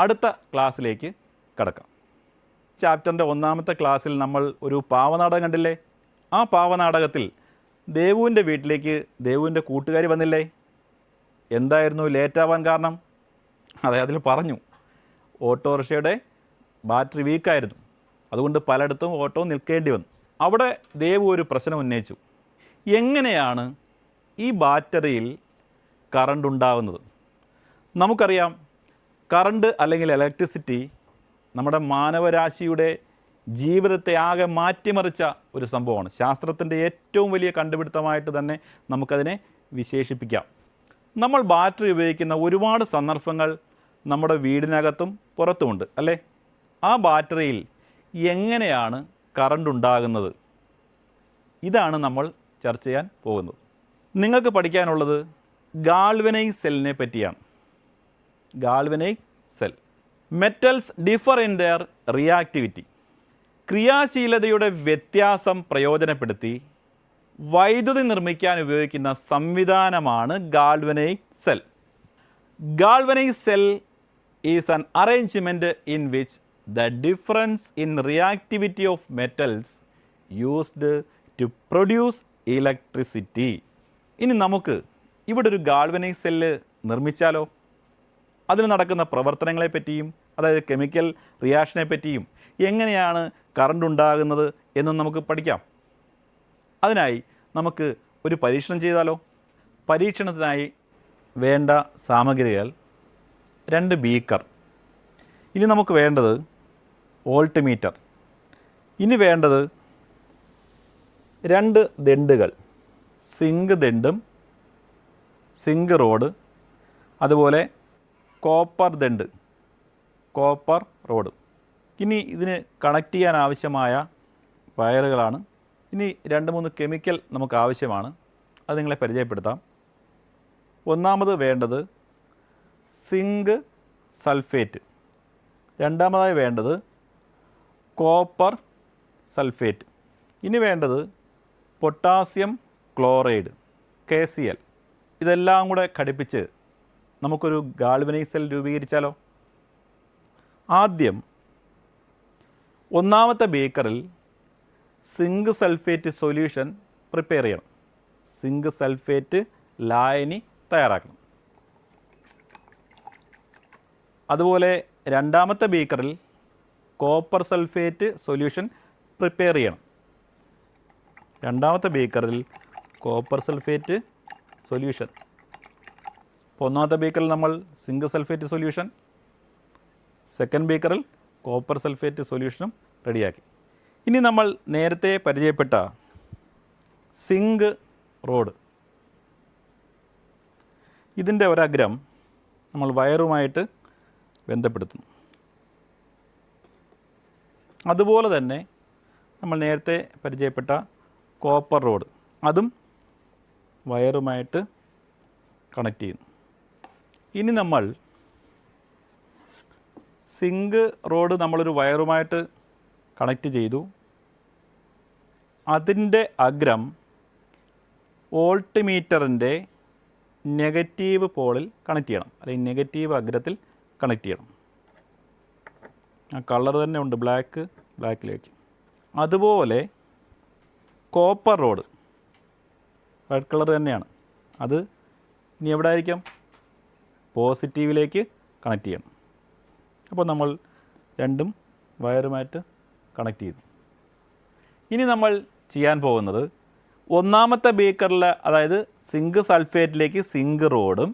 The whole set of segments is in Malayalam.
അടുത്ത ക്ലാസ്സിലേക്ക് കടക്കാം. ചാപ്റ്ററിൻ്റെ ഒന്നാമത്തെ ക്ലാസ്സിൽ നമ്മൾ ഒരു പാവനാടകം കണ്ടില്ലേ? ആ പാവനാടകത്തിൽ ദേവുവിൻ്റെ വീട്ടിലേക്ക് ദേവുവിൻ്റെ കൂട്ടുകാർ വന്നില്ലേ? എന്തായിരുന്നു ലേറ്റാവാൻ കാരണം? അതെ, അതിൽ പറഞ്ഞു ഓട്ടോറിക്ഷയുടെ ബാറ്ററി വീക്കായിരുന്നു, അതുകൊണ്ട് പലയിടത്തും ഓട്ടോ നിൽക്കേണ്ടി വന്നു. അവിടെ ദേവു ഒരു പ്രശ്നം ഉന്നയിച്ചു. എങ്ങനെയാണ് ഈ ബാറ്ററിയിൽ കറണ്ട് ഉണ്ടാകുന്നത്? നമുക്കറിയാം, കറണ്ട് അല്ലെങ്കിൽ ഇലക്ട്രിസിറ്റി നമ്മുടെ മാനവരാശിയുടെ ജീവിതത്തെ ആകെ മാറ്റിമറിച്ച ഒരു സംഭവമാണ്. ശാസ്ത്രത്തിൻ്റെ ഏറ്റവും വലിയ കണ്ടുപിടുത്തമായിട്ട് തന്നെ നമുക്കതിനെ വിശേഷിപ്പിക്കാം. നമ്മൾ ബാറ്ററി ഉപയോഗിക്കുന്ന ഒരുപാട് സന്ദർഭങ്ങൾ നമ്മുടെ വീടിനകത്തും പുറത്തുമുണ്ട് അല്ലേ? ആ ബാറ്ററിയിൽ എങ്ങനെയാണ് കറണ്ട് ഉണ്ടാകുന്നത്? ഇതാണ് നമ്മൾ ചർച്ച ചെയ്യാൻ പോകുന്നത്. നിങ്ങൾക്ക് പഠിക്കാനുള്ളത് ഗാൽവനൈസ് സെല്ലിനെ പറ്റിയാണ്. Galvanise cell. Metals differ in their reactivity. ക്രിയാശീലതയുടെ വ്യത്യാസം പ്രയോജനപ്പെടുത്തി വൈദ്യുതി നിർമ്മിക്കാൻ ഉപയോഗിക്കുന്ന സംവിധാനമാണ് galvanise cell. Galvanise cell is an arrangement in which the difference in reactivity of metals used to produce electricity. ഇനി നമുക്ക് ഇവിടെ ഒരു ഗാൽവനൈസ് സെല്ല് നിർമ്മിച്ചാലോ? അതിൽ നടക്കുന്ന പ്രവർത്തനങ്ങളെ പറ്റിയും, അതായത് കെമിക്കൽ റിയാക്ഷനെ പറ്റിയും, എങ്ങനെയാണ് കറണ്ട് ഉണ്ടാകുന്നത് എന്നും നമുക്ക് പഠിക്കാം. അതിനായി നമുക്ക് ഒരു പരീക്ഷണം ചെയ്താലോ? പരീക്ഷണത്തിനായി വേണ്ട സാമഗ്രികൾ 2 ബീക്കർ. ഇനി നമുക്ക് വേണ്ടത് വോൾട്ട് മീറ്റർ. ഇനി വേണ്ടത് 2 ദണ്ഡുകൾ, സിങ്ക് ദണ്ഡും സിങ്ക് റോഡ്, അതുപോലെ കോപ്പർ ദണ്ഡ്, കോപ്പർ റോഡ്. ഇനി ഇതിന് കണക്ട് ചെയ്യാൻ ആവശ്യമായ വയറുകളാണ്. ഇനി 2-3 കെമിക്കൽ നമുക്ക് ആവശ്യമാണ്, അത് നിങ്ങളെ പരിചയപ്പെടുത്താം. ഒന്നാമത് വേണ്ടത് സിങ്ക് സൾഫേറ്റ്, രണ്ടാമതായി വേണ്ടത് കോപ്പർ സൾഫേറ്റ്, ഇനി വേണ്ടത് പൊട്ടാസ്യം ക്ലോറൈഡ് KCl. ഇതെല്ലാം കൂടെ ഘടിപ്പിച്ച് നമുക്കൊരു ഗാൽവനൈസ് സെൽ രൂപീകരിച്ചാലോ? ആദ്യം ഒന്നാമത്തെ ബീക്കറിൽ സിങ്ക് സൾഫേറ്റ് സൊല്യൂഷൻ പ്രിപ്പയർ ചെയ്യണം. സിങ്ക് സൾഫേറ്റ് ലായനി തയ്യാറാക്കണം. അതുപോലെ രണ്ടാമത്തെ ബീക്കറിൽ കോപ്പർ സൾഫേറ്റ് സൊല്യൂഷൻ പ്രിപ്പയർ ചെയ്യണം. രണ്ടാമത്തെ ബീക്കറിൽ കോപ്പർ സൾഫേറ്റ് സൊല്യൂഷൻ. അപ്പോൾ ഒന്നാമത്തെ ബീക്കറിൽ നമ്മൾ സിങ്ക് സൾഫേറ്റ് സൊല്യൂഷൻ, സെക്കൻഡ് ബീക്കറിൽ കോപ്പർ സൾഫേറ്റ് സൊല്യൂഷനും റെഡിയാക്കി. ഇനി നമ്മൾ നേരത്തെ പരിചയപ്പെട്ട സിങ്ക് റോഡ്, ഇതിൻ്റെ ഒരഗ്രം നമ്മൾ വയറുമായിട്ട് ബന്ധപ്പെടുത്തുന്നു. അതുപോലെ തന്നെ നമ്മൾ നേരത്തെ പരിചയപ്പെട്ട കോപ്പർ റോഡ്, അതും വയറുമായിട്ട് കണക്ട് ചെയ്യുന്നു. ഇനി നമ്മൾ സിങ്ക് റോഡ് നമ്മളൊരു വയറുമായിട്ട് കണക്ട് ചെയ്തു. അതിൻ്റെ അഗ്രം വോൾട്ട് മീറ്ററിൻ്റെ നെഗറ്റീവ് പോളിൽ കണക്ട് ചെയ്യണം, അല്ലെങ്കിൽ നെഗറ്റീവ് അഗ്രത്തിൽ കണക്ട് ചെയ്യണം. ആ കളർ തന്നെ ഉണ്ട്, ബ്ലാക്കിലേക്ക്. അതുപോലെ കോപ്പർ റോഡ് റെഡ് കളർ തന്നെയാണ്, അത് ഇനി എവിടെ ആയിരിക്കാം? പോസിറ്റീവിലേക്ക് കണക്ട് ചെയ്യണം. അപ്പോൾ നമ്മൾ രണ്ടും വയറുമായിട്ട് കണക്ട് ചെയ്തു. ഇനി നമ്മൾ ചെയ്യാൻ പോകുന്നത് ഒന്നാമത്തെ ബീക്കറിൽ, അതായത് സിങ്ക് സൾഫേറ്റിലേക്ക് സിങ്ക് റോഡും,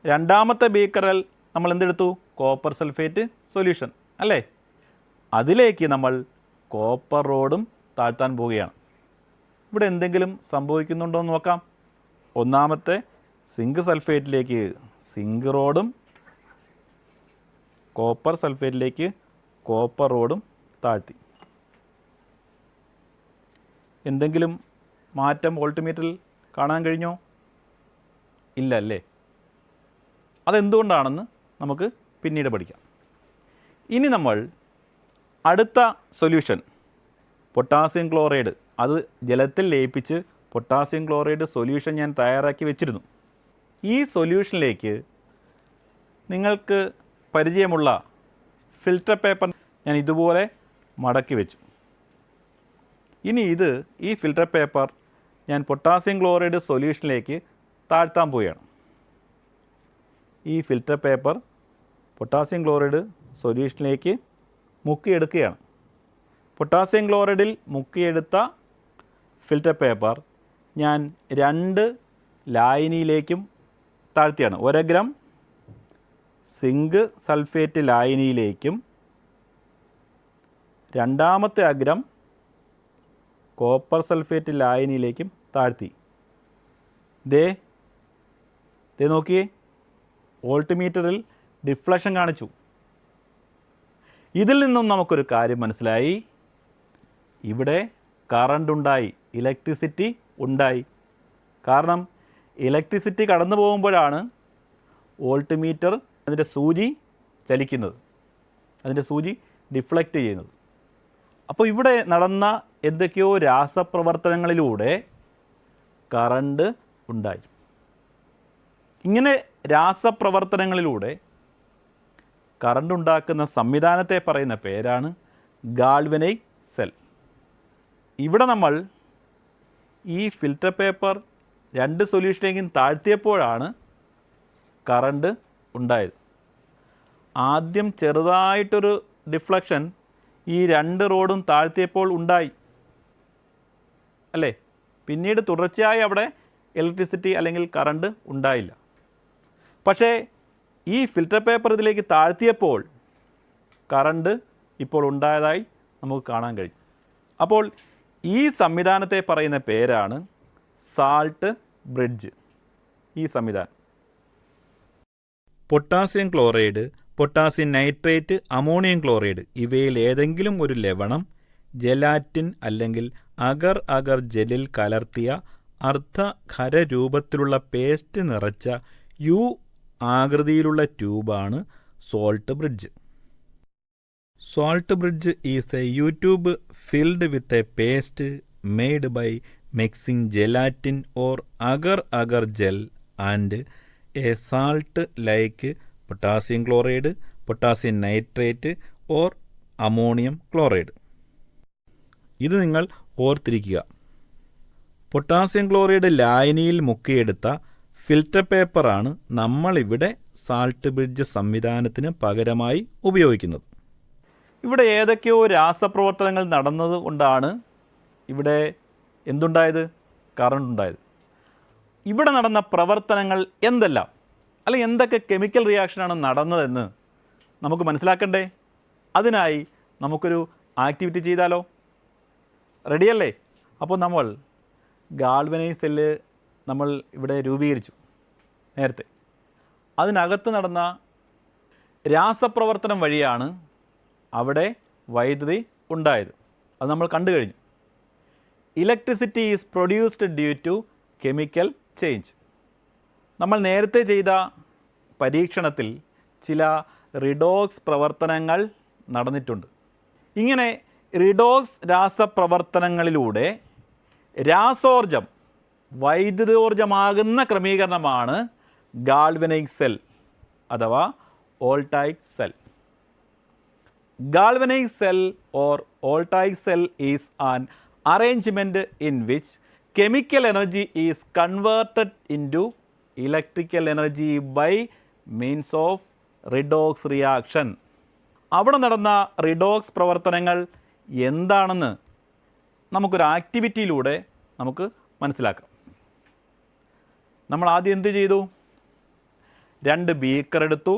രണ്ടാമത്തെ ബീക്കറിൽ നമ്മൾ എന്തെടുത്തു? കോപ്പർ സൾഫേറ്റ് സൊല്യൂഷൻ അല്ലേ? അതിലേക്ക് നമ്മൾ കോപ്പർ റോഡും താഴ്ത്താൻ പോവുകയാണ്. ഇവിടെ എന്തെങ്കിലും സംഭവിക്കുന്നുണ്ടോ എന്ന് നോക്കാം. ഒന്നാമത്തെ സിങ്ക് സൾഫേറ്റിലേക്ക് സിങ്ക് റോഡും കോപ്പർ സൾഫേറ്റിലേക്ക് കോപ്പർ റോഡും താഴ്ത്തി. എന്തെങ്കിലും മാറ്റം വോൾട്ട്മീറ്ററിൽ കാണാൻ കഴിഞ്ഞോ? ഇല്ല അല്ലേ? അതെന്തുകൊണ്ടാണെന്ന് നമുക്ക് പിന്നീട് പഠിക്കാം. ഇനി നമ്മൾ അടുത്ത സൊല്യൂഷൻ പൊട്ടാസ്യം ക്ലോറൈഡ്, അത് ജലത്തിൽ ലയിപ്പിച്ച് പൊട്ടാസ്യം ക്ലോറൈഡ് സൊല്യൂഷൻ ഞാൻ തയ്യാറാക്കി വെച്ചിരുന്നു. ഈ സൊല്യൂഷനിലേക്ക് നിങ്ങൾക്ക് പരിചയമുള്ള ഫിൽറ്റർ പേപ്പർ ഞാൻ ഇതുപോലെ മടക്കി വെച്ചു. ഇനി ഈ ഫിൽറ്റർ പേപ്പർ ഞാൻ പൊട്ടാസ്യം ക്ലോറൈഡ് സൊല്യൂഷനിലേക്ക് താഴ്ത്താൻ പോവുകയാണ്. ഈ ഫിൽറ്റർ പേപ്പർ പൊട്ടാസ്യം ക്ലോറൈഡ് സൊല്യൂഷനിലേക്ക് മുക്കിയെടുക്കുകയാണ്. പൊട്ടാസ്യം ക്ലോറൈഡിൽ മുക്കിയെടുത്ത ഫിൽറ്റർ പേപ്പർ ഞാൻ 2 ലായനിയിലേക്കും താഴ്ത്തിയാണ്. 1 ഗ്രാം സിങ്ക് സൾഫേറ്റ് ലായനിയിലേക്കും 2ാമത്തെ അഗ്രം കോപ്പർ സൾഫേറ്റ് ലായനിയിലേക്കും താഴ്ത്തി. ദേ നോക്കിയേ, വോൾട്ട്മീറ്ററിൽ ഡിഫ്ലക്ഷൻ കാണിച്ചു. ഇതിൽ നിന്നും നമുക്കൊരു കാര്യം മനസ്സിലായി, ഇവിടെ കറണ്ട് ഉണ്ടായി, ഇലക്ട്രിസിറ്റി ഉണ്ടായി. കാരണം ഇലക്ട്രിസിറ്റി കടന്നു പോകുമ്പോഴാണ് വോൾട്ട്മീറ്റർ അതിൻ്റെ സൂചി ചലിക്കുന്നത്, അതിൻ്റെ സൂചി ഡിഫ്ലക്റ്റ് ചെയ്യുന്നത്. അപ്പോൾ ഇവിടെ നടന്ന എന്തൊക്കെയോ രാസപ്രവർത്തനങ്ങളിലൂടെ കറണ്ട് ഉണ്ടായി. ഇങ്ങനെ രാസപ്രവർത്തനങ്ങളിലൂടെ കറണ്ട് ഉണ്ടാക്കുന്ന സംവിധാനത്തെ പറയുന്ന പേരാണ് ഗാൽവനൈസ് സെൽ. ഇവിടെ നമ്മൾ ഈ ഫിൽറ്റർ പേപ്പർ 2 സൊല്യൂഷനിലേക്കും താഴ്ത്തിയപ്പോഴാണ് കറണ്ട് ഉണ്ടായത്. ആദ്യം ചെറുതായിട്ടൊരു ഡിഫ്ലക്ഷൻ ഈ 2 റോഡും താഴ്ത്തിയപ്പോൾ ഉണ്ടായി അല്ലേ? പിന്നീട് തുടർച്ചയായി അവിടെ ഇലക്ട്രിസിറ്റി അല്ലെങ്കിൽ കറണ്ട് ഉണ്ടായില്ല. പക്ഷേ ഈ ഫിൽറ്റർ പേപ്പർ ഇതിലേക്ക് താഴ്ത്തിയപ്പോൾ കറണ്ട് ഇപ്പോൾ ഉണ്ടായതായി നമുക്ക് കാണാൻ കഴിയും. അപ്പോൾ ഈ സംവിധാനത്തെ പറയുന്ന പേരാണ് സാൾട്ട് ബ്രിഡ്ജ്. ഈ സംവിധാനം potassium chloride, potassium nitrate, ammonium chloride ഇവയിൽ ഏതെങ്കിലും ഒരു ലവണം ജെലാറ്റിൻ അല്ലെങ്കിൽ അഗർ അഗർ ജെല്ലിൽ കലർത്തിയ അർദ്ധഖരരൂപത്തിലുള്ള പേസ്റ്റ് നിറച്ച യു ആകൃതിയിലുള്ള ട്യൂബാണ് salt bridge. Salt bridge is a U tube filled with a paste made by mixing gelatin or agar agar gel and a salt like potassium chloride, potassium nitrate or ammonium chloride. ഇത് നിങ്ങൾ ഓർത്തിരിക്കുക. പൊട്ടാസ്യം ക്ലോറൈഡ് ലായനിയിൽ മുക്കിയെടുത്ത ഫിൽറ്റർ പേപ്പറാണ് നമ്മളിവിടെ സാൾട്ട് ബ്രിഡ്ജ് സംവിധാനത്തിന് പകരമായി ഉപയോഗിക്കുന്നത്. ഇവിടെ ഏതൊക്കെയോ രാസപ്രവർത്തനങ്ങൾ നടന്നത് കൊണ്ടാണ് ഇവിടെ എന്തുണ്ടായത്? കറണ്ട് ഉണ്ടായത്. ഇവിടെ നടന്ന പ്രവർത്തനങ്ങൾ എന്തെല്ലാം, അല്ലെങ്കിൽ എന്തൊക്കെ കെമിക്കൽ റിയാക്ഷനാണ് നടന്നതെന്ന് നമുക്ക് മനസ്സിലാക്കണ്ടേ? അതിനായി നമുക്കൊരു ആക്ടിവിറ്റി ചെയ്താലോ? റെഡിയല്ലേ? അപ്പോൾ നമ്മൾ ഗാൽവനൈസ് സെല്ല് നമ്മൾ ഇവിടെ രൂപീകരിച്ചു നേരത്തെ. അതിനകത്ത് നടന്ന രാസപ്രവർത്തനം വഴിയാണ് അവിടെ വൈദ്യുതി ഉണ്ടായത്. അത് നമ്മൾ കണ്ടു കഴിഞ്ഞു. Electricity is produced due to chemical change. നമ്മൾ നേരത്തെ ചെയ്ത പരീക്ഷണത്തിൽ ചില റിഡോക്സ് പ്രവർത്തനങ്ങൾ നടന്നിട്ടുണ്ട്. ഇങ്ങനെ റിഡോക്സ് രാസപ്രവർത്തനങ്ങളിലൂടെ രാസോർജം വൈദ്യുതോർജമാകുന്ന ക്രമീകരണമാണ് ഗാൽവനൈസ് സെൽ അഥവാ voltaic cell. Galvanized cell or voltaic cell is an arrangement in which chemical energy is converted into electrical energy by means of redox reaction. അവിടെ നടന്ന റിഡോക്സ് പ്രവർത്തനങ്ങൾ എന്താണെന്ന് നമുക്കൊരു ആക്ടിവിറ്റിയിലൂടെ നമുക്ക് മനസ്സിലാക്കാം. നമ്മൾ ആദ്യം എന്ത് ചെയ്തു? 2 ബീക്കർ എടുത്തു,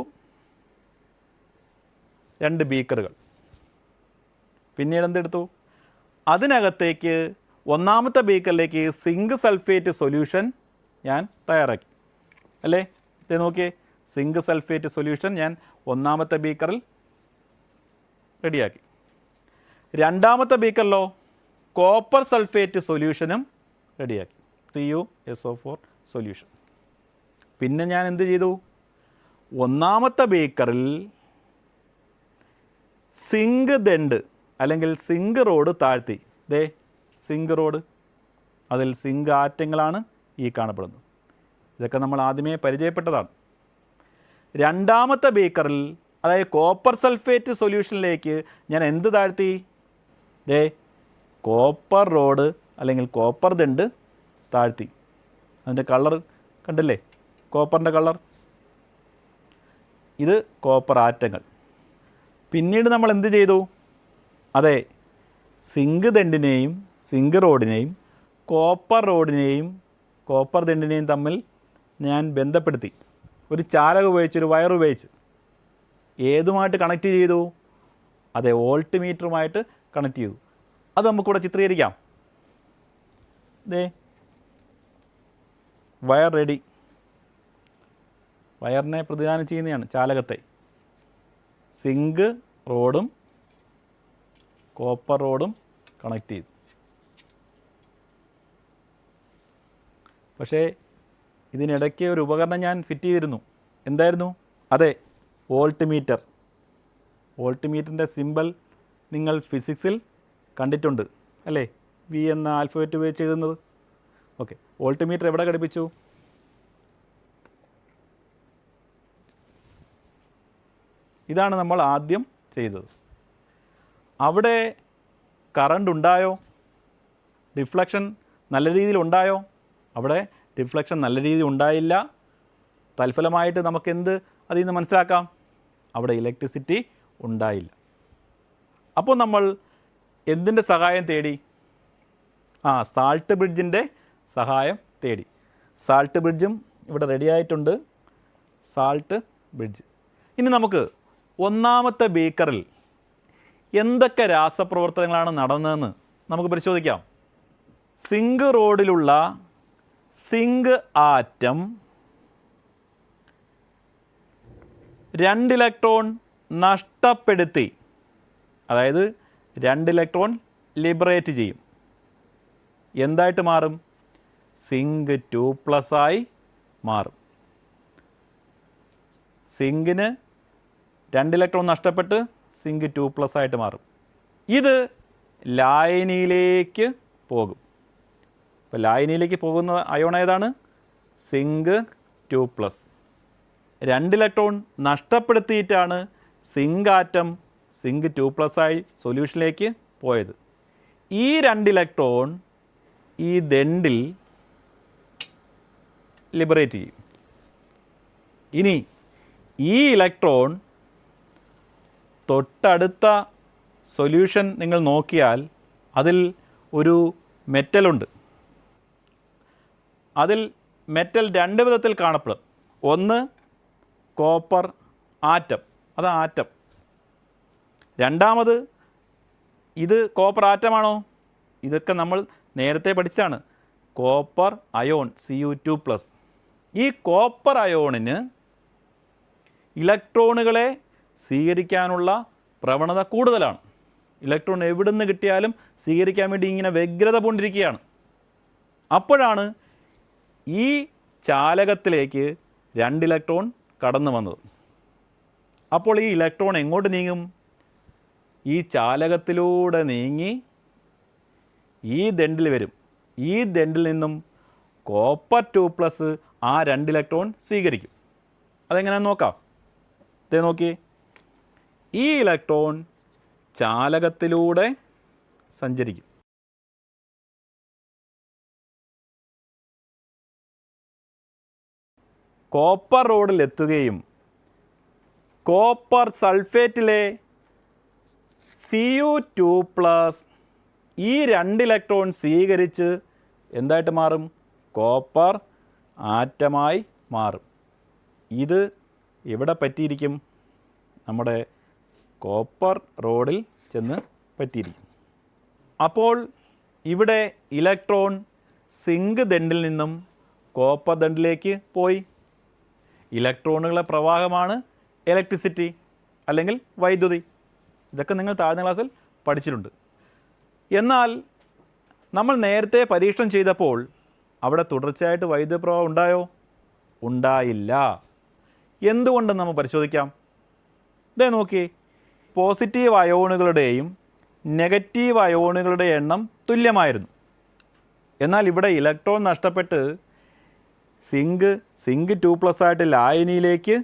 2 ബീക്കറുകൾ. പിന്നീട് എന്തെടുത്തു? അതിനകത്തേക്ക് 1ാമത്തെ ബീക്കറിലേക്ക് സിങ്ക് സൾഫേറ്റ് സൊല്യൂഷൻ ഞാൻ തയ്യാറാക്കി അല്ലേ? ഇത് നോക്കിയേ, സിങ്ക് സൾഫേറ്റ് സൊല്യൂഷൻ ഞാൻ 1ാമത്തെ ബീക്കറിൽ റെഡിയാക്കി. 2ാമത്തെ ബീക്കറിലോ കോപ്പർ സൾഫേറ്റ് സൊല്യൂഷനും റെഡിയാക്കി, CuSO4 സൊല്യൂഷൻ. പിന്നെ ഞാൻ എന്ത് ചെയ്തു? 1ാമത്തെ ബീക്കറിൽ സിങ്ക് ദണ്ട് അല്ലെങ്കിൽ സിങ്ക് റോഡ് താഴ്ത്തി. ദേ സിങ്ക് റോഡ്, അതിൽ സിങ്ക് ആറ്റങ്ങളാണ് ഈ കാണപ്പെടുന്നത്. ഇതൊക്കെ നമ്മൾ ആദ്യമേ പരിചയപ്പെട്ടതാണ്. 2ാമത്തെ ബീക്കറിൽ അതായത് കോപ്പർ സൾഫേറ്റ് സൊല്യൂഷനിലേക്ക് ഞാൻ എന്ത് താഴ്ത്തി? ദേ കോപ്പർ റോഡ് അല്ലെങ്കിൽ കോപ്പർ ദണ്ട് താഴ്ത്തി. അതിൻ്റെ കളർ കണ്ടില്ലേ, കോപ്പറിൻ്റെ കളർ. ഇത് കോപ്പർ ആറ്റങ്ങൾ. പിന്നീട് നമ്മൾ എന്ത് ചെയ്തു? അതെ, സിങ്ക് ദണ്ടിനെയും സിങ്ക് റോഡിനെയും കോപ്പർ റോഡിനെയും കോപ്പർ ദണ്ടിനെയും തമ്മിൽ ഞാൻ ബന്ധപ്പെടുത്തി. ഒരു ചാലകം ഉപയോഗിച്ച്, ഒരു വയർ ഉപയോഗിച്ച്. ഏതുമായിട്ട് കണക്ട് ചെയ്തു? അതെ, വോൾട്ട് മീറ്ററുമായിട്ട് കണക്ട് ചെയ്തു. അത് നമുക്കിവിടെ ചിത്രീകരിക്കാം. ദേ വയർ റെഡി. വയറിനെ പ്രതിദാനം ചെയ്യുന്നതാണ് ചാലകത്തെ. സിങ്ക് റോഡും കോപ്പർ റോഡും കണക്ട് ചെയ്തു. പക്ഷേ ഇതിനിടയ്ക്ക് ഒരു ഉപകരണം ഞാൻ ഫിറ്റ് ചെയ്തിരുന്നു. എന്തായിരുന്നു? അതെ, വോൾട്ട് മീറ്റർ. വോൾട്ട് മീറ്ററിൻ്റെ സിമ്പൽ നിങ്ങൾ ഫിസിക്സിൽ കണ്ടിട്ടുണ്ട് അല്ലേ? വി എന്ന ആൽഫബറ്റ് ഉപയോഗിച്ച് എഴുതുന്നത്. ഓക്കെ, വോൾട്ട് മീറ്റർ എവിടെ ഘടിപ്പിച്ചു? ഇതാണ് നമ്മൾ ആദ്യം ചെയ്തത്. അവിടെ കറണ്ട് ഉണ്ടായോ? റിഫ്ലക്ഷൻ നല്ല രീതിയിൽ ഉണ്ടായോ? അവിടെ റിഫ്ലക്ഷൻ നല്ല രീതിയിൽ ഉണ്ടായില്ല. തൽഫലമായിട്ട് നമുക്കെന്ത് അതിൽ നിന്ന് മനസ്സിലാക്കാം? അവിടെ ഇലക്ട്രിസിറ്റി ഉണ്ടായില്ല. അപ്പോൾ നമ്മൾ എന്തിൻ്റെ സഹായം തേടി? സാൾട്ട് ബ്രിഡ്ജിൻ്റെ സഹായം തേടി. സാൾട്ട് ബ്രിഡ്ജും ഇവിടെ റെഡി ആയിട്ടുണ്ട്. Salt bridge. ഇനി നമുക്ക് ഒന്നാമത്തെ ബീക്കറിൽ എന്തൊക്കെ രാസപ്രവർത്തനങ്ങളാണ് നടന്നതെന്ന് നമുക്ക് പരിശോധിക്കാം. സിങ്ക് റോഡിലുള്ള സിങ്ക് ആറ്റം 2 ഇലക്ട്രോൺ നഷ്ടപ്പെടുത്തി. അതായത് 2 ഇലക്ട്രോൺ ലിബറേറ്റ് ചെയ്യും. എന്തായിട്ട് മാറും? സിങ്ക് 2+ ആയി മാറും. സിങ്കിന് 2 ഇലക്ട്രോൺ നഷ്ടപ്പെട്ട് സിങ്ക് 2+ ആയിട്ട് മാറും. ഇത് ലായനിയിലേക്ക് പോകും. അപ്പോൾ ലായനിയിലേക്ക് പോകുന്ന അയോൺ ഏതാണ്? സിങ്ക് 2+. 2 ഇലക്ട്രോൺ നഷ്ടപ്പെടുത്തിയിട്ടാണ് സിങ്ക് ആറ്റം സിങ്ക് 2+ ആയി സൊല്യൂഷനിലേക്ക് പോയത്. ഈ 2 ഇലക്ട്രോൺ ഈ ദണ്ടിൽ ലിബറേറ്റ് ചെയ്യും. ഇനി ഈ ഇലക്ട്രോൺ തൊട്ടടുത്ത സൊല്യൂഷൻ നിങ്ങൾ നോക്കിയാൽ അതിൽ ഒരു മെറ്റലുണ്ട്. അതിൽ മെറ്റൽ 2 വിധത്തിൽ കാണപ്പെടും. ഒന്ന് കോപ്പർ ആറ്റം, അത് ആറ്റം. രണ്ടാമത് ഇത് കോപ്പർ ആറ്റമാണോ? ഇതൊക്കെ നമ്മൾ നേരത്തെ പഠിച്ചാണ്. Copper ion Cu2+. ഈ കോപ്പർ അയോണിന് ഇലക്ട്രോണുകളെ സ്വീകരിക്കാനുള്ള പ്രവണത കൂടുതലാണ്. ഇലക്ട്രോൺ എവിടെ നിന്ന് കിട്ടിയാലും സ്വീകരിക്കാൻ വേണ്ടി ഇങ്ങനെ വ്യഗ്രത പൂണ്ടിരിക്കുകയാണ്. അപ്പോഴാണ് ഈ ചാലകത്തിലേക്ക് 2 ഇലക്ട്രോൺ കടന്നു വന്നത്. അപ്പോൾ ഈ ഇലക്ട്രോൺ എങ്ങോട്ട് നീങ്ങും? ഈ ചാലകത്തിലൂടെ നീങ്ങി ഈ ദണ്ടിൽ വരും. ഈ ദണ്ടിൽ നിന്നും കോപ്പർ 2+ ആ 2 ഇലക്ട്രോൺ സ്വീകരിക്കും. അതെങ്ങനെയാണെന്ന് നോക്കാം. ഇതേ നോക്കി, ഈ ഇലക്ട്രോൺ ചാലകത്തിലൂടെ സഞ്ചരിക്കും. കോപ്പർ റോഡിൽ എത്തുകയും കോപ്പർ സൾഫേറ്റിലെ Cu2+ ഈ 2 ഇലക്ട്രോൺ സ്വീകരിച്ച് എന്തായിട്ട് മാറും? കോപ്പർ ആറ്റമായി മാറും. ഇത് എവിടെ പറ്റിയിരിക്കും? നമ്മുടെ കോപ്പർ റോഡിൽ ചെന്ന് പറ്റിയിരിക്കും. അപ്പോൾ ഇവിടെ ഇലക്ട്രോൺ സിങ്ക് ദണ്ടിൽ നിന്നും കോപ്പർ ദണ്ടിലേക്ക് പോയി. ഇലക്ട്രോണുകളുടെ പ്രവാഹമാണ് ഇലക്ട്രിസിറ്റി അല്ലെങ്കിൽ വൈദ്യുതി. ഇതൊക്കെ നിങ്ങൾ താഴ്ന്ന ക്ലാസ്സിൽ പഠിച്ചിട്ടുണ്ട്. എന്നാൽ നമ്മൾ നേരത്തെ പരീക്ഷണം ചെയ്തപ്പോൾ അവിടെ തുടർച്ചയായിട്ട് വൈദ്യുത പ്രവാഹം ഉണ്ടായോ? ഉണ്ടായില്ല. എന്തുകൊണ്ടെന്ന് നമുക്ക് പരിശോധിക്കാം. ഇതേ നോക്കി, പോസിറ്റീവ് അയോണുകളുടെയും നെഗറ്റീവ് അയോണുകളുടെ എണ്ണം തുല്യമായിരുന്നു. എന്നാൽ ഇവിടെ ഇലക്ട്രോൺ നഷ്ടപ്പെട്ട് സിങ്ക് 2+ ആയിട്ട് ലായനിയിലേക്ക്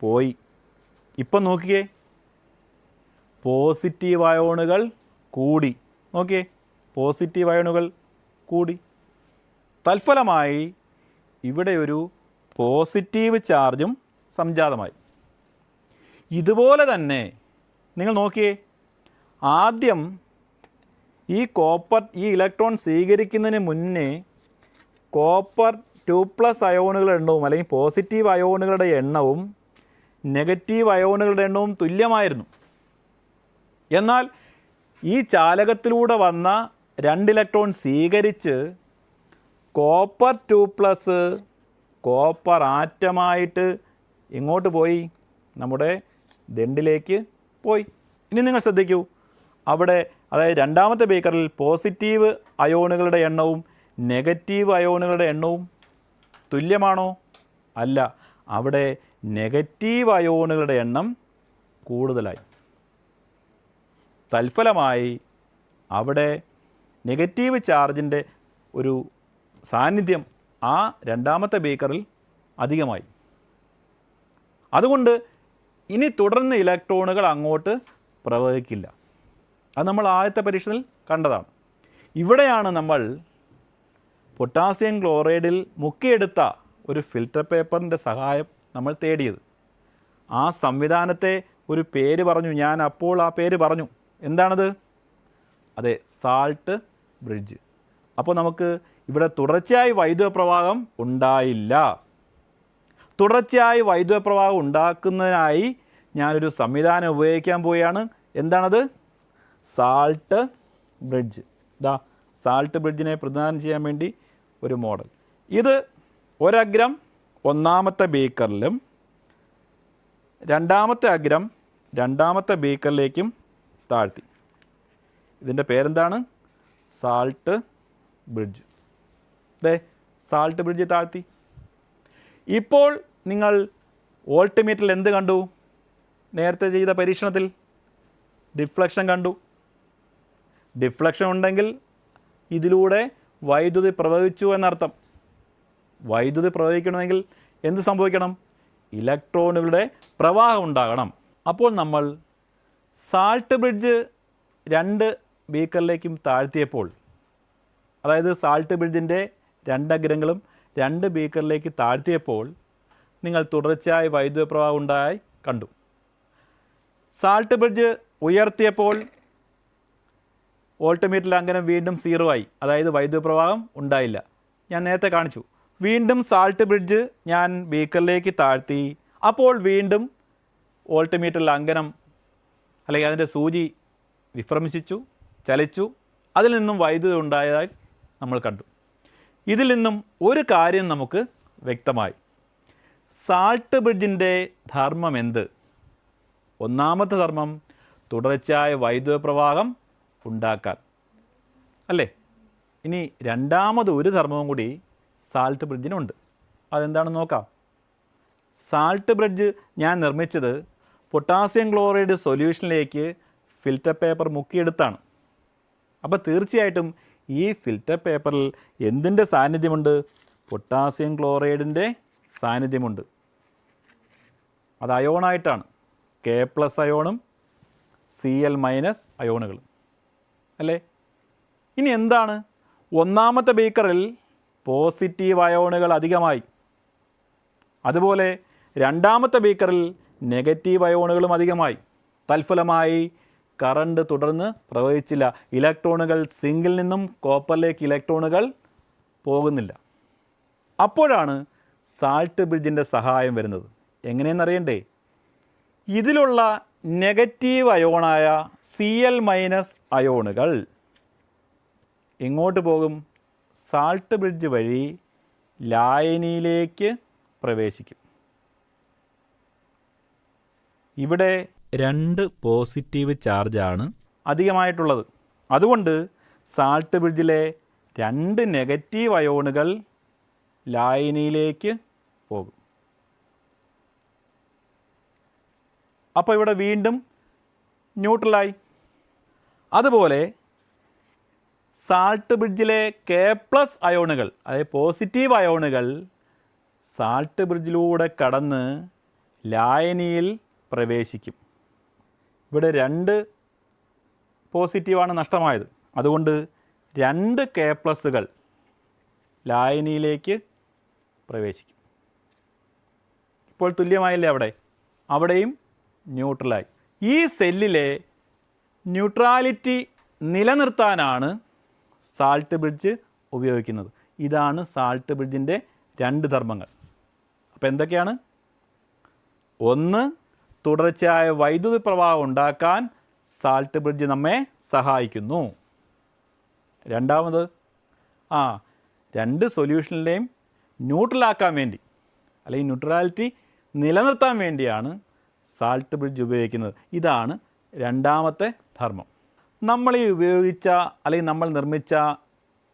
പോയി. ഇപ്പം നോക്കിയേ, പോസിറ്റീവ് അയോണുകൾ കൂടി. നോക്കിയേ, പോസിറ്റീവ് അയോണുകൾ കൂടി. തൽഫലമായി ഇവിടെ ഒരു പോസിറ്റീവ് ചാർജും സംജാതമായി. ഇതുപോലെ തന്നെ നിങ്ങൾ നോക്കിയേ, ആദ്യം ഈ ഇലക്ട്രോൺ സ്വീകരിക്കുന്നതിന് മുന്നേ കോപ്പർ 2+ അയോണുകളുടെ എണ്ണവും അല്ലെങ്കിൽ പോസിറ്റീവ് അയോണുകളുടെ എണ്ണവും നെഗറ്റീവ് അയോണുകളുടെ എണ്ണവും തുല്യമായിരുന്നു. എന്നാൽ ഈ ചാലകത്തിലൂടെ വന്ന 2 ഇലക്ട്രോൺ സ്വീകരിച്ച് കോപ്പർ 2+ കോപ്പർ ആറ്റമായിട്ട് എങ്ങോട്ട് പോയി? നമ്മുടെ ദണ്ടിലേക്ക് പോയി. ഇനി നിങ്ങൾ ശ്രദ്ധിക്കൂ, അവിടെ അതായത് രണ്ടാമത്തെ ബീക്കറിൽ പോസിറ്റീവ് അയോണുകളുടെ എണ്ണവും നെഗറ്റീവ് അയോണുകളുടെ എണ്ണവും തുല്യമാണോ? അല്ല, അവിടെ നെഗറ്റീവ് അയോണുകളുടെ എണ്ണം കൂടുതലായി. തൽഫലമായി അവിടെ നെഗറ്റീവ് ചാർജിൻ്റെ ഒരു സാന്നിധ്യം ആ രണ്ടാമത്തെ ബീക്കറിൽ അധികമായി. അതുകൊണ്ട് ഇനി തുടർന്ന് ഇലക്ട്രോണുകൾ അങ്ങോട്ട് പ്രവഹിക്കില്ല. അത് നമ്മൾ ആദ്യത്തെ പരീക്ഷണത്തിൽ കണ്ടതാണ്. ഇവിടെയാണ് നമ്മൾ പൊട്ടാസ്യം ക്ലോറൈഡിൽ മുക്കിയെടുത്ത ഒരു ഫിൽറ്റർ പേപ്പറിൻ്റെ സഹായം നമ്മൾ തേടിയത്. ആ സംവിധാനത്തെ ഒരു പേര് പറഞ്ഞു, ഞാൻ അപ്പോൾ ആ പേര് പറഞ്ഞു. എന്താണത്? അതെ, സാൾട്ട് ബ്രിഡ്ജ്. അപ്പോൾ നമുക്ക് ഇവിടെ തുടർച്ചയായി വൈദ്യുത പ്രവാഹം ഉണ്ടായില്ല. തുടർച്ചയായി വൈദ്യുത പ്രവാഹം ഉണ്ടാക്കുന്നതിനായി ഞാനൊരു സംവിധാനം ഉപയോഗിക്കാൻ പോവുകയാണ്. എന്താണത്? Salt bridge. ഇതാ സാൾട്ട് ബ്രിഡ്ജിനെ പ്രതിനിധാനം ചെയ്യാൻ വേണ്ടി ഒരു മോഡൽ. ഇത് 1 അഗ്രം ഒന്നാമത്തെ ബീക്കറിലും രണ്ടാമത്തെ അഗ്രം രണ്ടാമത്തെ ബീക്കറിലേക്കും താഴ്ത്തി. ഇതിൻ്റെ പേരെന്താണ്? Salt bridge. അതെ, സാൾട്ട് ബ്രിഡ്ജ് താഴ്ത്തി. ഇപ്പോൾ നിങ്ങൾ വോൾട്ട്മീറ്ററിൽ എന്ത് കണ്ടു? നേരത്തെ ചെയ്ത പരീക്ഷണത്തിൽ ഡിഫ്ലക്ഷൻ കണ്ടു. ഡിഫ്ലക്ഷൻ ഉണ്ടെങ്കിൽ ഇതിലൂടെ വൈദ്യുതി പ്രവഹിച്ചു എന്നർത്ഥം. വൈദ്യുതി പ്രവഹിക്കണമെങ്കിൽ എന്ത് സംഭവിക്കണം? ഇലക്ട്രോണുകളുടെ പ്രവാഹം ഉണ്ടാകണം. അപ്പോൾ നമ്മൾ സാൾട്ട് ബ്രിഡ്ജ് 2 ബീക്കറിലേക്കും താഴ്ത്തിയപ്പോൾ, അതായത് സാൾട്ട് ബ്രിഡ്ജിൻ്റെ 2 അഗ്രങ്ങളും 2 ബീക്കറിലേക്ക് താഴ്ത്തിയപ്പോൾ നിങ്ങൾ തുടർച്ചയായി വൈദ്യുത പ്രവാഹം ഉണ്ടായി കണ്ടു. സാൾട്ട് ബ്രിഡ്ജ് ഉയർത്തിയപ്പോൾ വോൾട്ട്മീറ്ററിൽ അംഗനം വീണ്ടും 0 ആയി, അതായത് വൈദ്യുത പ്രവാഹം ഉണ്ടായില്ല. ഞാൻ നേരത്തെ കാണിച്ചു. വീണ്ടും സാൾട്ട് ബ്രിഡ്ജ് ഞാൻ ബീക്കറിലേക്ക് താഴ്ത്തി, അപ്പോൾ വീണ്ടും വോൾട്ട്മീറ്ററിൽ അംഗനം അല്ലെങ്കിൽ അതിൻ്റെ സൂചി വിഭ്രമിച്ചു, ചലിച്ചു. അതിൽ നിന്നും വൈദ്യുതി ഉണ്ടായതായി നമ്മൾ കണ്ടു. ഇതിൽ നിന്നും ഒരു കാര്യം നമുക്ക് വ്യക്തമായി. സാൾട്ട് ബ്രിഡ്ജിൻ്റെ ധർമ്മം എന്ത്? ഒന്നാമത്തെ ധർമ്മം തുടർച്ചയായ വൈദ്യുത പ്രവാഹം ഉണ്ടാക്കാൻ, അല്ലേ? ഇനി രണ്ടാമത് ഒരു ധർമ്മവും കൂടി സാൾട്ട് ബ്രിഡ്ജിനുണ്ട്. അതെന്താണെന്ന് നോക്കാം. സാൾട്ട് ബ്രിഡ്ജ് ഞാൻ നിർമ്മിച്ചത് പൊട്ടാസ്യം ക്ലോറൈഡ് സൊല്യൂഷനിലേക്ക് ഫിൽറ്റർ പേപ്പർ മുക്കിയെടുത്താണ്. അപ്പോൾ തീർച്ചയായിട്ടും ഈ ഫിൽറ്റർ പേപ്പറിൽ എന്തിൻ്റെ സാന്നിധ്യമുണ്ട്? പൊട്ടാസ്യം ക്ലോറൈഡിൻ്റെ സാന്നിധ്യമുണ്ട്. അത് അയോണായിട്ടാണ്. K+ അയോണും Cl- അയോണുകളും, അല്ലേ? ഇനി എന്താണ്? ഒന്നാമത്തെ ബീക്കറിൽ പോസിറ്റീവ് അയോണുകൾ അധികമായി. അതുപോലെ രണ്ടാമത്തെ ബീക്കറിൽ നെഗറ്റീവ് അയോണുകളും അധികമായി. തൽഫലമായി കറണ്ട് തുടർന്ന് പ്രവഹിച്ചില്ല. ഇലക്ട്രോണുകൾ സിങ്കിൽ നിന്നും കോപ്പറിലേക്ക് ഇലക്ട്രോണുകൾ പോകുന്നില്ല. അപ്പോഴാണ് സാൾട്ട് ബ്രിഡ്ജിൻ്റെ സഹായം വരുന്നത്. എങ്ങനെയെന്നറിയണ്ടേ? ഇതിലുള്ള നെഗറ്റീവ് അയോണായ Cl- അയോണുകൾ എങ്ങോട്ട് പോകും? സാൾട്ട് ബ്രിഡ്ജ് വഴി ലായനിയിലേക്ക് പ്രവേശിക്കും. ഇവിടെ 2 പോസിറ്റീവ് ചാർജാണ് അധികമായിട്ടുള്ളത്. അതുകൊണ്ട് സാൾട്ട് ബ്രിഡ്ജിലെ 2 നെഗറ്റീവ് അയോണുകൾ ലായനിയിലേക്ക് പോകും. അപ്പോൾ ഇവിടെ വീണ്ടും ന്യൂട്രലായി. അതുപോലെ സാൾട്ട് ബ്രിഡ്ജിലെ K+ അയോണുകൾ, അതായത് പോസിറ്റീവ് അയോണുകൾ സാൾട്ട് ബ്രിഡ്ജിലൂടെ കടന്ന് ലായനിയിൽ പ്രവേശിക്കും. ഇവിടെ 2 പോസിറ്റീവാണ് നഷ്ടമായത്. അതുകൊണ്ട് 2 K+കൾ ലായനിയിലേക്ക് പ്രവേശിക്കും. ഇപ്പോൾ തുല്യമായില്ലേ അവിടെയും ന്യൂട്രലായി. ഈ സെല്ലിലെ ന്യൂട്രാലിറ്റി നിലനിർത്താനാണ് സാൾട്ട് ബ്രിഡ്ജ് ഉപയോഗിക്കുന്നത്. ഇതാണ് സാൾട്ട് ബ്രിഡ്ജിൻ്റെ 2 ധർമ്മങ്ങൾ. അപ്പോൾ എന്തൊക്കെയാണ്? ഒന്ന്, തുടർച്ചയായ വൈദ്യുതി പ്രവാഹം ഉണ്ടാക്കാൻ സാൾട്ട് ബ്രിഡ്ജ് നമ്മെ സഹായിക്കുന്നു. രണ്ടാമത്, 2 സൊല്യൂഷനിലെയും ന്യൂട്രലാക്കാൻ വേണ്ടി അല്ലെങ്കിൽ ന്യൂട്രാലിറ്റി നിലനിർത്താൻ വേണ്ടിയാണ് സാൾട്ട് ബ്രിഡ്ജ് ഉപയോഗിക്കുന്നത്. ഇതാണ് 2ാമത്തെ ധർമ്മം. നമ്മൾ ഈ ഉപയോഗിച്ച അല്ലെങ്കിൽ നമ്മൾ നിർമ്മിച്ച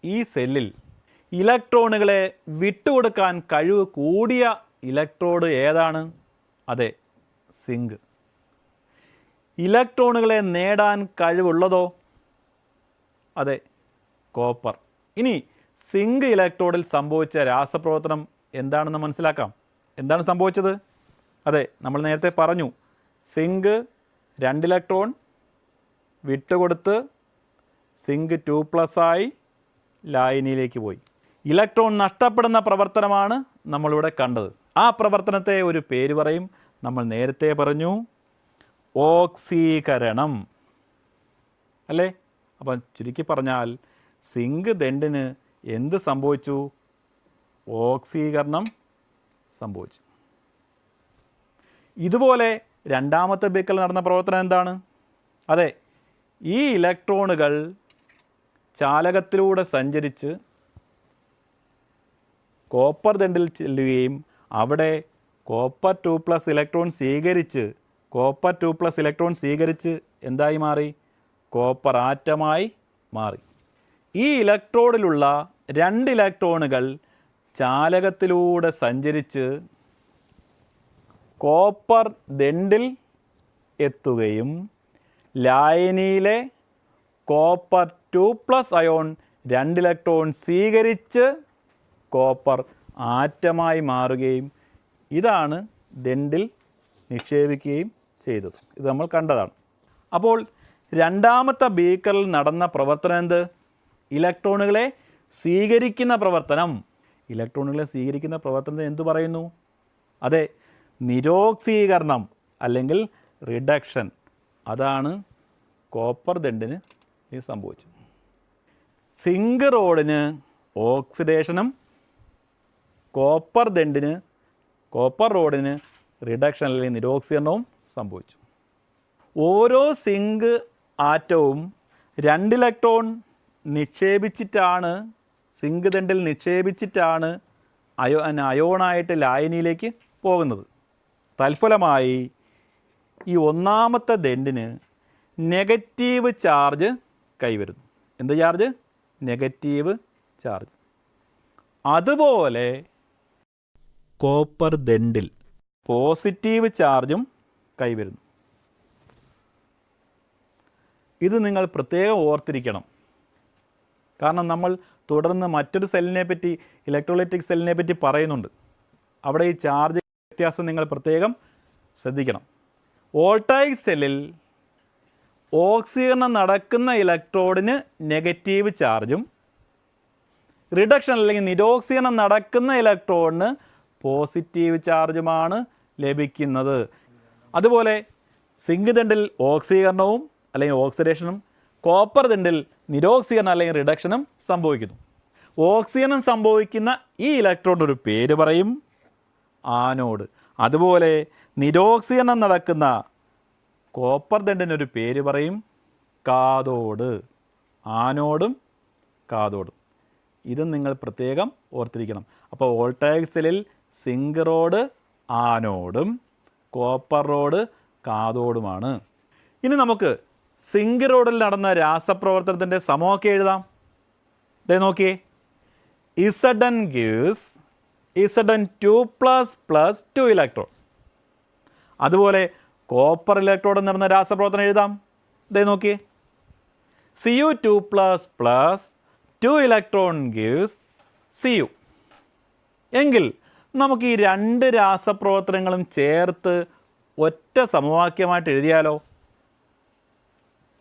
ഈ സെല്ലിൽ ഇലക്ട്രോണുകളെ വിട്ടുകൊടുക്കാൻ കഴിവ് കൂടിയ ഇലക്ട്രോഡ് ഏതാണ്? അതെ, സിങ്ക്. ഇലക്ട്രോണുകളെ നേടാൻ കഴിവുള്ളതോ? അതെ, കോപ്പർ. ഇനി സിങ്ക് ഇലക്ട്രോഡിൽ സംഭവിച്ച രാസപ്രവർത്തനം എന്താണെന്ന് മനസ്സിലാക്കാം. എന്താണ് സംഭവിച്ചത്? അതെ, നമ്മൾ നേരത്തെ പറഞ്ഞു, സിങ്ക് 2 ഇലക്ട്രോൺ വിട്ടുകൊടുത്ത് സിങ്ക് 2+ ആയി ലായനിയിലേക്ക് പോയി. ഇലക്ട്രോൺ നഷ്ടപ്പെടുന്ന പ്രവർത്തനമാണ് നമ്മളിവിടെ കണ്ടത്. ആ പ്രവർത്തനത്തെ ഒരു പേര് പറയും. നമ്മൾ നേരത്തെ പറഞ്ഞു, ഓക്സീകരണം അല്ലേ? അപ്പം ചുരുക്കി പറഞ്ഞാൽ സിങ്ക് ദണ്ഡിന് എന്ത് സംഭവിച്ചു? ഓക്സീകരണം സംഭവിച്ചു. ഇതുപോലെ 2ാമത്തെ ബീക്കറിൽ നടന്ന പ്രവർത്തനം എന്താണ്? അതെ, ഈ ഇലക്ട്രോണുകൾ ചാലകത്തിലൂടെ സഞ്ചരിച്ച് കോപ്പർ ദണ്ഡിൽ ചെല്ലുകയും അവിടെ കോപ്പർ 2+ ഇലക്ട്രോൺ സ്വീകരിച്ച് എന്തായി മാറി? കോപ്പർ ആറ്റമായി മാറി. ഈ ഇലക്ട്രോഡിലുള്ള 2 ഇലക്ട്രോണുകൾ ചാലകത്തിലൂടെ സഞ്ചരിച്ച് കോപ്പർ ദണ്ഡിൽ എത്തുകയും ലായനിയിലെ കോപ്പർ 2+ അയോൺ 2 ഇലക്ട്രോൺ സ്വീകരിച്ച് കോപ്പർ ആറ്റമായി മാറുകയും ഇതാണ് ദണ്ഡിൽ നിക്ഷേപിക്കുകയും ചെയ്തത്. ഇത് നമ്മൾ കണ്ടതാണ്. അപ്പോൾ 2ാമത്തെ ബീക്കറിൽ നടന്ന പ്രവർത്തനം എന്ത്? ഇലക്ട്രോണുകളെ സ്വീകരിക്കുന്ന പ്രവർത്തനം. ഇലക്ട്രോണുകളെ സ്വീകരിക്കുന്ന പ്രവർത്തനത്തെ എന്തു പറയുന്നു? അതെ, നിരോക്സീകരണം അല്ലെങ്കിൽ റിഡക്ഷൻ. അതാണ് കോപ്പർ ദണ്ഡിന് സംഭവിച്ചത്. സിങ്ക് റോഡിന് ഓക്സിഡേഷനും കോപ്പർ റോഡിന് റിഡക്ഷൻ അല്ലെങ്കിൽ നിരോക്സീകരണവും സംഭവിച്ചു. ഓരോ സിങ്ക് ആറ്റവും 2 ഇലക്ട്രോൺ നിക്ഷേപിച്ചിട്ടാണ് സിങ്ക് ദണ്ഡിൽ നിക്ഷേപിച്ചിട്ടാണ് അയോണായിട്ട് ലായനിയിലേക്ക് പോകുന്നത്. തൽഫലമായി ഈ 1ാമത്തെ ദണ്ഡിന് നെഗറ്റീവ് ചാർജ് കൈവരുന്നു. എന്ത് ചാർജ്? Negative charge. അതുപോലെ കോപ്പർ ദണ്ഡിൽ പോസിറ്റീവ് ചാർജും കൈവരുന്നു. ഇത് നിങ്ങൾ പ്രത്യേകം ഓർത്തിരിക്കണം. കാരണം നമ്മൾ തുടർന്ന് മറ്റൊരു സെല്ലിനെ പറ്റി, ഇലക്ട്രോലൈറ്റിക് സെല്ലിനെ പറ്റി പറയുന്നുണ്ട്. അവിടെ ഈ ചാർജ് വ്യത്യാസം നിങ്ങൾ പ്രത്യേകം ശ്രദ്ധിക്കണം. വോൾട്ടായിക് സെല്ലിൽ ഓക്സീകരണം നടക്കുന്ന ഇലക്ട്രോഡിന് നെഗറ്റീവ് ചാർജും റിഡക്ഷൻ അല്ലെങ്കിൽ നിരോക്സീകരണം നടക്കുന്ന ഇലക്ട്രോഡിന് പോസിറ്റീവ് ചാർജുമാണ് ലഭിക്കുന്നത്. അതുപോലെ സിങ്ക് ദണ്ഡിൽ ഓക്സീകരണവും അല്ലെങ്കിൽ ഓക്സിഡേഷനും കോപ്പർ ദണ്ഡിൽ നിരോക്സീകരണം അല്ലെങ്കിൽ റിഡക്ഷനും സംഭവിക്കുന്നു. ഓക്സീകരണം സംഭവിക്കുന്ന ഈ ഇലക്ട്രോണിന് ഒരു പേര് പറയും, ആനോഡ്. അതുപോലെ നിരോക്സീകരണം നടക്കുന്ന കോപ്പർ ദണ്ഡിനൊരു പേര് പറയും, കാഥോഡ്. ആനോഡും കാഥോഡും. ഇത് നിങ്ങൾ പ്രത്യേകം ഓർത്തിരിക്കണം. അപ്പോൾ വോൾട്ടായിക് സെല്ലിൽ സിങ്ക് റോഡ് ആനോഡും കോപ്പർ റോഡ് കാഥോഡുമാണ്. ഇനി നമുക്ക് സിങ്ക് റോഡിൽ നടന്ന രാസപ്രവർത്തനത്തിൻ്റെ സമവാക്യം എഴുതാം. ദേ നോക്കിയേ, Zn gives Zn2+ + 2 ഇലക്ട്രോൺ. അതുപോലെ കോപ്പർ ഇലക്ട്രോഡ് നടന്ന രാസപ്രവർത്തനം എഴുതാം. ദേ നോക്കിയേ, Cu2+ + 2 ഇലക്ട്രോൺ gives Cu. എങ്കിൽ നമുക്ക് ഈ 2 രാസപ്രവർത്തനങ്ങളും ചേർത്ത് ഒറ്റ സമവാക്യമായിട്ട് എഴുതിയാലോ?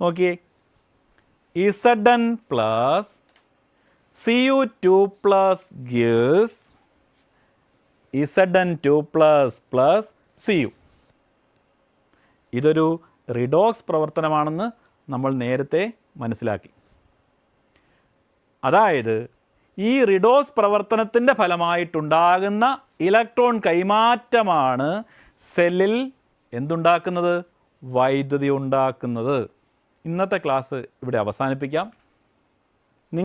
നോക്കിയേ, Zn plus Cu2 plus gives Zn2 plus Cu. ഇതൊരു റിഡോക്സ് പ്രവർത്തനമാണെന്ന് നമ്മൾ നേരത്തെ മനസ്സിലാക്കി. അതായത് ഈ റിഡോക്സ് പ്രവർത്തനത്തിൻ്റെ ഫലമായിട്ടുണ്ടാകുന്ന ഇലക്ട്രോൺ കൈമാറ്റമാണ് സെല്ലിൽ എന്തുണ്ടാക്കുന്നത്? വൈദ്യുതി ഉണ്ടാക്കുന്നത്. ഇന്നത്തെ ക്ലാസ് ഇവിടെ അവസാനിപ്പിക്കാം.